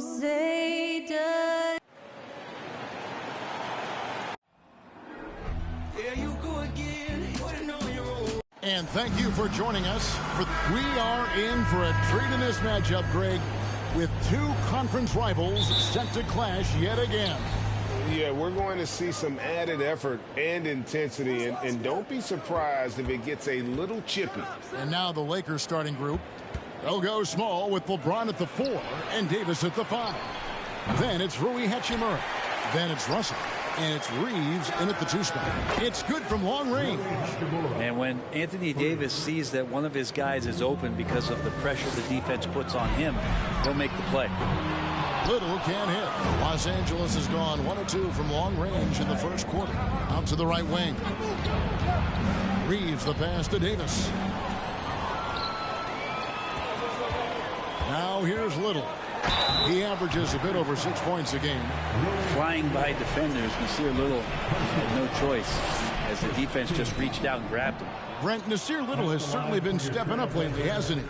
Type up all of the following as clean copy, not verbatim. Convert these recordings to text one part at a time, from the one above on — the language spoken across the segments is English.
Satan. There you go again. And thank you for joining us. We are in for a treat in this matchup, Greg, with two conference rivals set to clash yet again. Yeah, we're going to see some added effort and intensity, and don't be surprised if it gets a little chippy. And now the Lakers starting group. They'll go small with LeBron at the 4 and Davis at the 5. Then it's Rui Hachimura. Then it's Russell. And it's Reeves in at the 2 spot. It's good from long range. And when Anthony Davis sees that one of his guys is open because of the pressure the defense puts on him, he'll make the play. Little can't hit. Los Angeles has gone 1 or 2 from long range in the first quarter. Out to the right wing. Reeves the pass to Davis. Now here's Little. He averages a bit over 6 points a game. Flying by defenders, Nasir Little had no choice as the defense just reached out and grabbed him. Brent, Nasir Little has certainly been stepping up lately, hasn't he?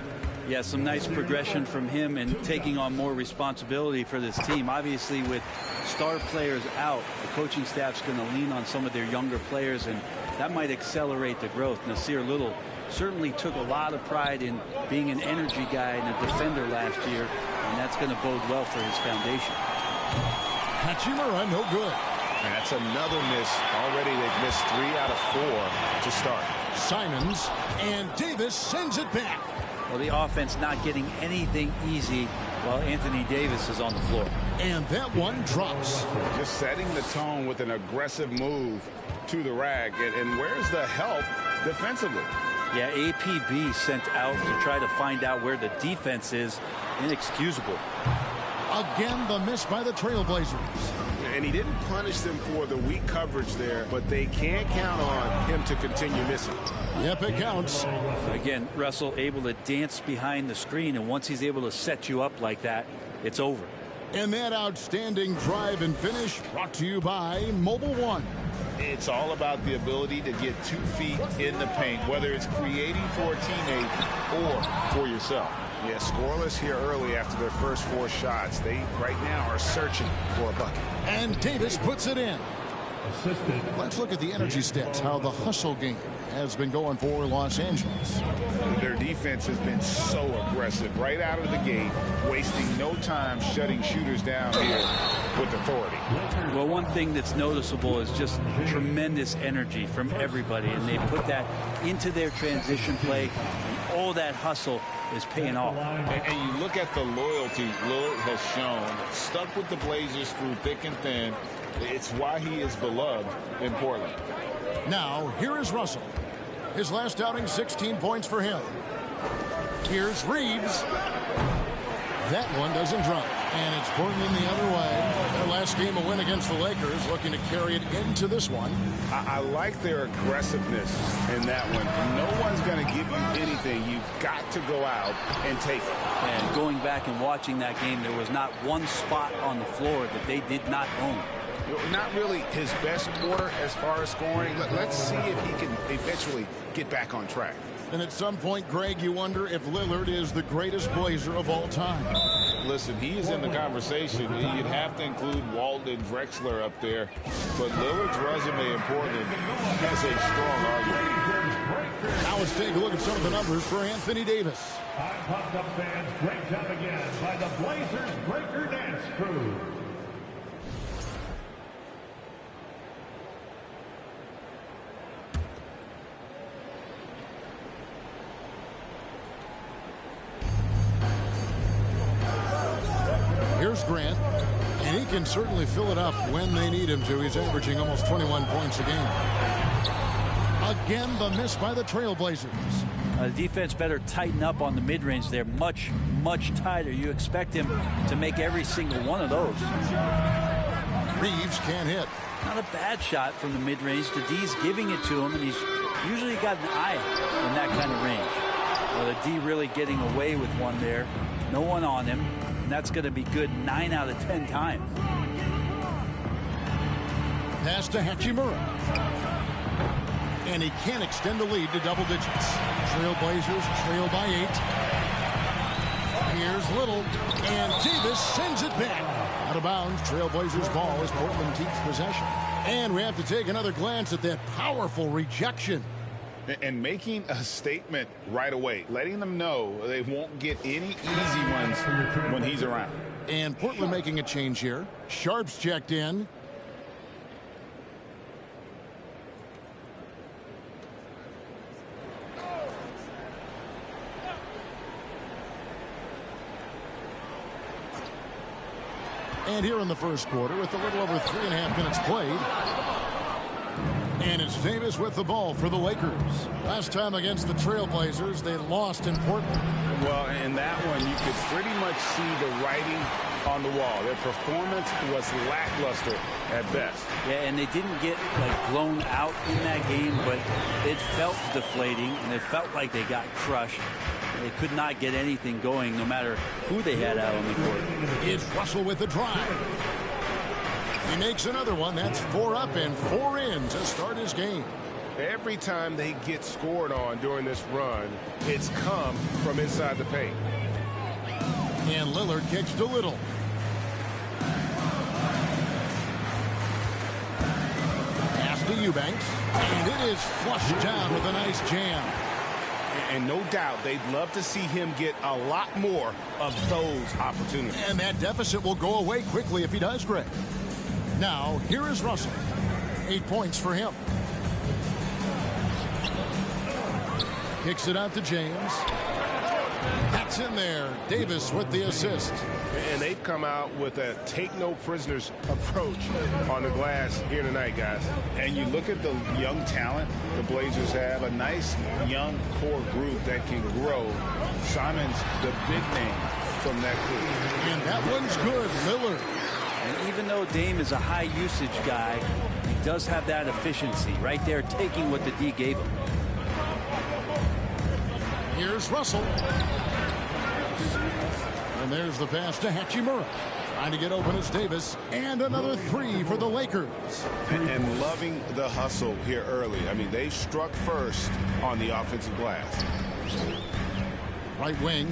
Yeah, some nice progression from him and taking on more responsibility for this team. Obviously, with star players out, the coaching staff's going to lean on some of their younger players, and that might accelerate the growth. Nasir Little certainly took a lot of pride in being an energy guy and a defender last year, and that's going to bode well for his foundation. Hachimura, no good. And that's another miss. Already they've missed 3 out of 4 to start. Simons, and Davis sends it back. Well, the offense not getting anything easy while Anthony Davis is on the floor. And that one drops. Just setting the tone with an aggressive move to the rack. And where's the help defensively? Yeah, APB sent out to try to find out where the defense is. Inexcusable. Again, the miss by the Trailblazers. And he didn't punish them for the weak coverage there, but they can't count on him to continue missing. Yep, it counts. Again, Russell able to dance behind the screen, and once he's able to set you up like that, it's over. And that outstanding drive and finish brought to you by Mobile One. It's all about the ability to get 2 feet in the paint, whether it's creating for a teammate or for yourself. Yeah, scoreless here early after their first 4 shots. They right now are searching for a bucket. And Davis puts it in. Let's look at the energy stats, how the hustle game has been going for Los Angeles. Their defense has been so aggressive right out of the gate, wasting no time shutting shooters down here with authority. Well, one thing that's noticeable is just tremendous energy from everybody, and they put that into their transition play, and all that hustle is paying off. And you look at the loyalty Lillard has shown, stuck with the Blazers through thick and thin. It's why he is beloved in Portland. Now, here is Russell. His last outing, 16 points for him. Here's Reeves. That one doesn't drop. And it's Portland the other way. Their last game, a win against the Lakers, looking to carry it into this one. I like their aggressiveness in that one. No one's going to give you anything. You've got to go out and take it. And going back and watching that game, there was not one spot on the floor that they did not own. Not really his best quarter as far as scoring. Let's see if he can eventually get back on track. And at some point, Greg, you wonder if Lillard is the greatest Blazer of all time. Listen, he is in the conversation. You'd have to include Walton and Drexler up there. But Lillard's resume in Portland has a strong argument. Now let's take a look at some of the numbers for Anthony Davis. I'm pumped up fans. Great job again by the Blazers Breaker Dance Crew. Here's Grant, and he can certainly fill it up when they need him to. He's averaging almost 21 points a game. Again, the miss by the Trailblazers. The defense better tighten up on the mid-range. They're much, much tighter. You expect him to make every single one of those. Reeves can't hit. Not a bad shot from the mid-range. The D's giving it to him, and he's usually got an eye in that kind of range. Well, the D really getting away with one there. No one on him. And that's going to be good 9 out of 10 times. Pass to Hachimura. And he can't extend the lead to double digits. Trailblazers trail by 8. Here's Little, and Davis sends it back. Out of bounds, Trailblazers ball as Portland keeps possession. And we have to take another glance at that powerful rejection. And making a statement right away, letting them know they won't get any easy ones when he's around. And Portland making a change here. Sharp's checked in. And here in the first quarter, with a little over 3.5 minutes played. And it's Davis with the ball for the Lakers. Last time against the Trailblazers, they lost in Portland. Well, in that one, you could pretty much see the writing on the wall. Their performance was lackluster at best. Yeah, and they didn't get blown out in that game, but it felt deflating, and it felt like they got crushed. They could not get anything going, no matter who they had out on the court. It's Russell with the drive. He makes another one. That's 4 up and 4 in to start his game. Every time they get scored on during this run, it's come from inside the paint. And Lillard kicks to Little. Pass to Eubanks. And it is flushed down with a nice jam. And no doubt they'd love to see him get a lot more of those opportunities. And that deficit will go away quickly if he does, Greg. Now, here is Russell. 8 points for him. Kicks it out to James. That's in there. Davis with the assist. And they've come out with a take-no-prisoners approach on the glass here tonight, guys. And you look at the young talent the Blazers have, a nice young core group that can grow. Simon's the big name from that group. And that one's good, Lillard. And even though Dame is a high-usage guy, he does have that efficiency right there, taking what the D gave him. Here's Russell. And there's the pass to Hachimura. Trying to get open as Davis. And another 3 for the Lakers. And loving the hustle here early. I mean, they struck first on the offensive glass. Right wing.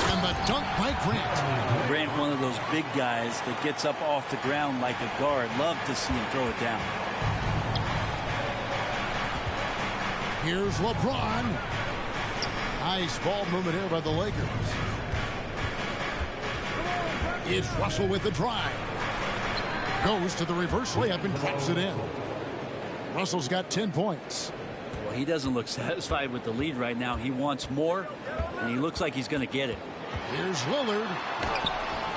And the dunk by Grant. Grant, one of those big guys that gets up off the ground like a guard. Love to see him throw it down. Here's LeBron. Nice ball movement here by the Lakers. It's Russell with the drive. Goes to the reverse layup and drops it in. Russell's got 10 points. Well, he doesn't look satisfied with the lead right now. He wants more, and he looks like he's going to get it. Here's Lillard.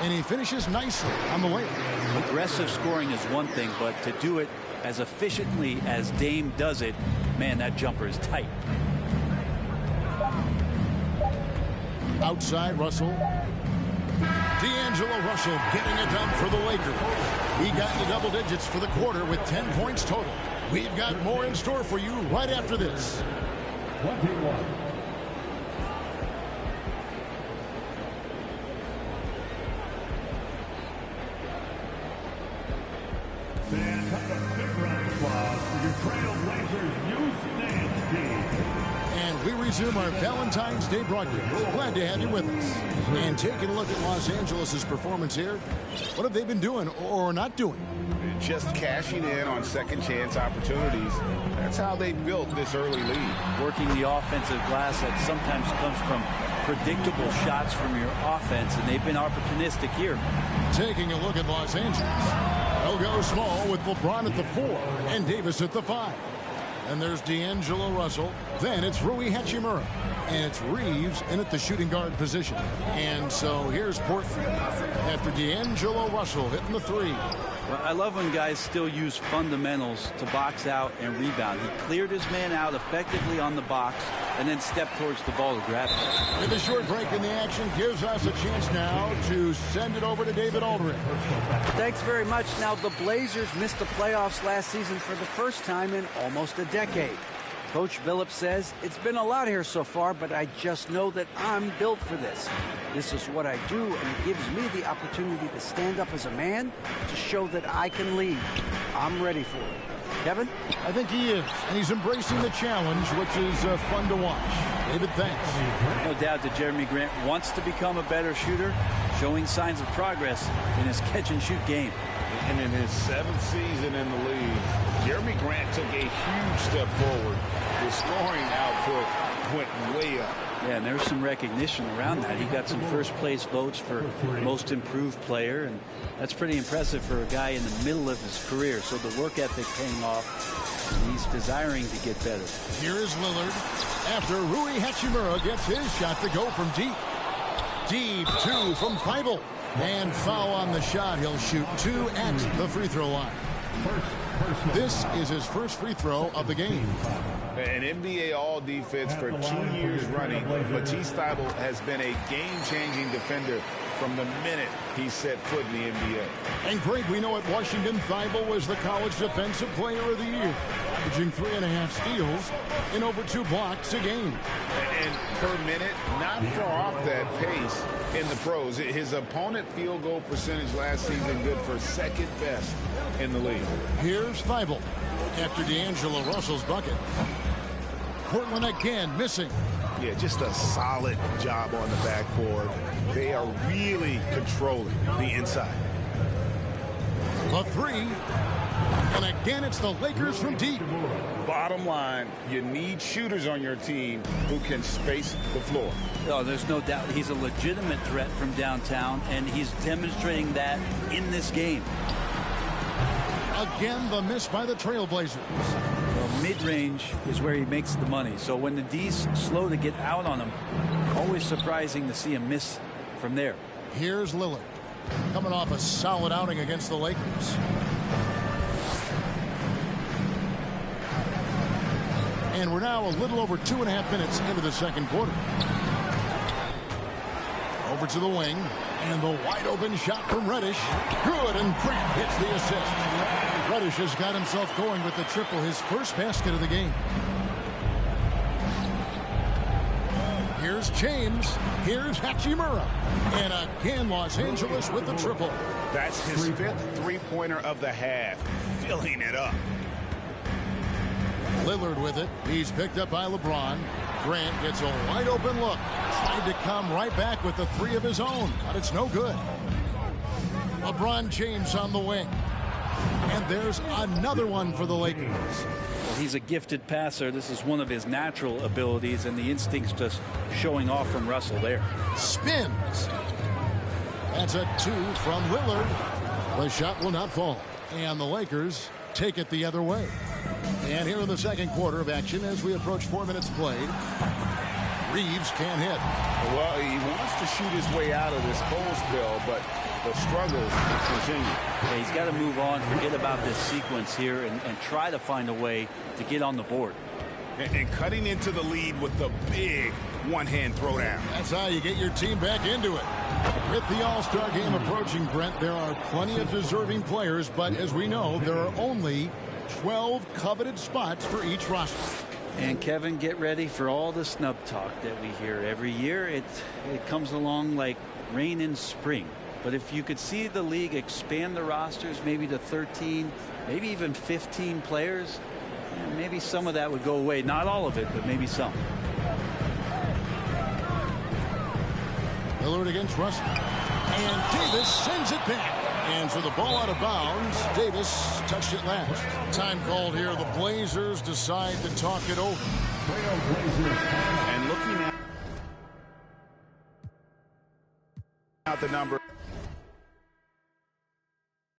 And he finishes nicely on the layup. Aggressive scoring is one thing, but to do it as efficiently as Dame does it, man, that jumper is tight. Outside Russell. D'Angelo Russell getting it done for the Lakers. He got into double digits for the quarter with 10 points total. We've got more in store for you right after this. 21. Fans of the Big Round Applause for your Trailblazers Youth Dance Team. And we resume our Valentine's Day broadcast. Glad to have you with us. And taking a look at Los Angeles' performance here. What have they been doing or not doing? Just cashing in on second chance opportunities. That's how they built this early lead. Working the offensive glass that sometimes comes from predictable shots from your offense, and they've been opportunistic here. Taking a look at Los Angeles. They'll go small with LeBron at the 4 and Davis at the 5. And there's D'Angelo Russell. Then it's Rui Hachimura. And it's Reeves in at the shooting guard position. And so here's Portland after D'Angelo Russell hitting the 3. Well, I love when guys still use fundamentals to box out and rebound. He cleared his man out effectively on the box and then stepped towards the ball to grab it. And the short break in the action gives us a chance now to send it over to David Aldridge. Thanks very much. Now, the Blazers missed the playoffs last season for the first time in almost a decade. Coach Billups says, it's been a lot here so far, but I just know that I'm built for this. This is what I do, and it gives me the opportunity to stand up as a man to show that I can lead. I'm ready for it. Kevin? I think he is, and he's embracing the challenge, which is fun to watch. David, thanks. No doubt that Jeremy Grant wants to become a better shooter, showing signs of progress in his catch-and-shoot game. And in his 7th season in the league, Jeremy Grant took a huge step forward. The scoring output went way up. Yeah, and there's some recognition around that. He got some first-place votes for most improved player, and that's pretty impressive for a guy in the middle of his career. So the work ethic paying off, and he's desiring to get better. Here is Lillard after Rui Hachimura gets his shot to go from deep. Deep 2 from Feibel. And foul on the shot. He'll shoot 2 at the free throw line. This is his first free throw of the game. An NBA All-Defense for 2 years running, Matisse Thybulle has been a game-changing defender from the minute he set foot in the NBA. And Greg, we know at Washington, Thybulle was the college defensive player of the year, averaging 3.5 steals and over 2 blocks a game. And per minute, not far off that pace in the pros. His opponent field goal percentage last season good for 2nd best in the league. Here's Feibel after D'Angelo Russell's bucket. Portland again missing. Yeah, just a solid job on the backboard. They are really controlling the inside. A 3. And again, it's the Lakers from deep. Bottom line, you need shooters on your team who can space the floor. Oh, there's no doubt he's a legitimate threat from downtown, and he's demonstrating that in this game. Again, the miss by the Trailblazers. Well, mid-range is where he makes the money. So when the D's slow to get out on him, always surprising to see him miss from there. Here's Lillard, coming off a solid outing against the Lakers. And we're now a little over 2.5 minutes into the second quarter. Over to the wing, and the wide open shot from Reddish. Good, and Grant hits the assist. Reddish has got himself going with the triple, his first basket of the game. Here's James. Here's Hachimura. And again, Los Angeles with the triple. That's his 5th three-pointer of the half, filling it up. Lillard with it. He's picked up by LeBron. Grant gets a wide open look. Tried to come right back with the 3 of his own, but it's no good. LeBron James on the wing. And there's another one for the Lakers. Well, he's a gifted passer. This is one of his natural abilities, and the instincts just showing off from Russell there. Spins. That's a 2 from Lillard. The shot will not fall. And the Lakers take it the other way. And here in the second quarter of action as we approach 4 minutes played. Reeves can't hit. Well, he wants to shoot his way out of this cold spell, but the struggles continue. Yeah, he's got to move on, forget about this sequence here, and try to find a way to get on the board. And cutting into the lead with the big one-hand throwdown. That's how you get your team back into it. With the All-Star game approaching, Brent, there are plenty of deserving players, but as we know, there are only 12 coveted spots for each roster. And Kevin, get ready for all the snub talk that we hear every year. It comes along like rain in spring. But if you could see the league expand the rosters maybe to 13, maybe even 15 players, maybe some of that would go away. Not all of it, but maybe some. Lillard against Russell. And Davis sends it back. And so the ball out of bounds. Davis touched it last. Time called here. The Blazers decide to talk it over. And looking at the number